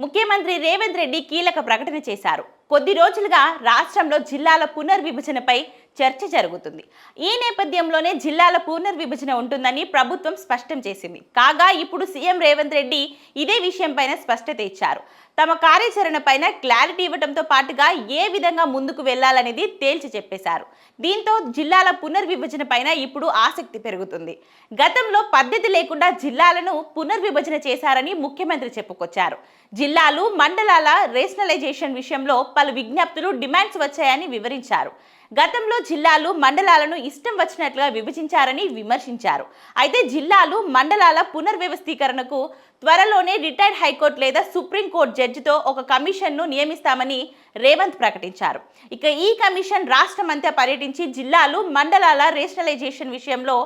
ముఖ్యమంత్రి రేవంత్ రెడ్డి కీలక ప్రకటన చేశారు. కొద్ది రోజులుగా రాష్ట్రంలో జిల్లాల పునర్విభజనపై చర్చ జరుగుతుంది. ఈ నేపథ్యంలోనే జిల్లాల పునర్విభజన ఉంటుందని ప్రభుత్వం స్పష్టం చేసింది. కాగా ఇప్పుడు సీఎం రేవంత్ రెడ్డి ఇదే విషయంపైన స్పష్టత ఇచ్చారు. తమ కార్యాచరణపైన క్లారిటీ ఇవ్వడంతో పాటుగా ఏ విధంగా ముందుకు వెళ్లాలనేది తేల్చి చెప్పేశారు. దీంతో జిల్లాల పునర్విభజన పైన ఇప్పుడు ఆసక్తి పెరుగుతుంది. గతంలో పద్ధతి లేకుండా జిల్లాలను పునర్విభజన చేశారని ముఖ్యమంత్రి చెప్పుకొచ్చారు. జిల్లాలు మండలాల రేషనలైజేషన్ విషయంలో పలు విజ్ఞప్తులు డిమాండ్స్ వచ్చాయని వివరించారు. గతంలో జిల్లాలు మండలాలను ఇష్టం వచ్చినట్లుగా విభజించారని విమర్శించారు. అయితే జిల్లాలు మండలాల పునర్వ్యవస్థీకరణకు త్వరలోనే రిటైర్డ్ హైకోర్టు లేదా సుప్రీంకోర్టు జడ్జితో ఒక కమిషన్ను నియమిస్తామని రేవంత్ ప్రకటించారు. ఇక ఈ కమిషన్ రాష్ట్రమంతా పర్యటించి జిల్లాలు మండలాల రేషనలైజేషన్ విషయంలో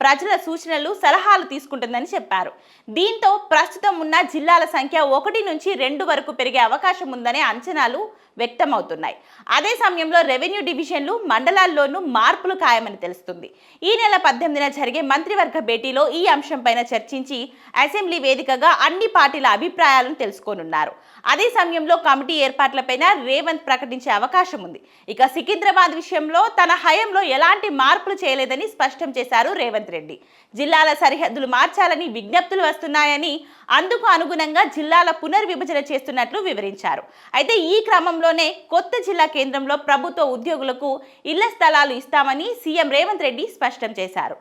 ప్రజల సూచనలు సలహాలు తీసుకుంటుందని చెప్పారు. దీంతో ప్రస్తుతం ఉన్న జిల్లాల సంఖ్య 1 నుంచి 2 వరకు పెరిగే అవకాశం ఉందనే అంచనాలు వ్యక్తమవుతున్నాయి. అదే సమయంలో రెవెన్యూ డివిజన్లు మండలాల్లోనూ మార్పులు ఖాయమని తెలుస్తుంది. ఈ నెల 18న జరిగే మంత్రివర్గ భేటీలో ఈ అంశంపైన చర్చించి అసెంబ్లీ వేదికగా అన్ని పార్టీల అభిప్రాయాలను తెలుసుకోనున్నారు. అదే సమయంలో కమిటీ ఏర్పాట్లపైన రేవంత్ ప్రకటించే అవకాశం ఉంది. ఇక సికింద్రాబాద్ విషయంలో తన హయాంలో ఎలాంటి మార్పులు చేయలేదని స్పష్టం చేశారు రేవంత్ రెడ్డి. జిల్లాల సరిహద్దులు మార్చాలని విజ్ఞప్తులు వస్తున్నాయని, అందుకు అనుగుణంగా జిల్లాల పునర్విభజన చేస్తున్నట్లు వివరించారు. అయితే ఈ క్రమంలోనే కొత్త జిల్లా కేంద్రంలో ప్రభుత్వ ఉద్యోగులకు ఇళ్ల స్థలాలు ఇస్తామని సీఎం రేవంత్ రెడ్డి స్పష్టం చేశారు.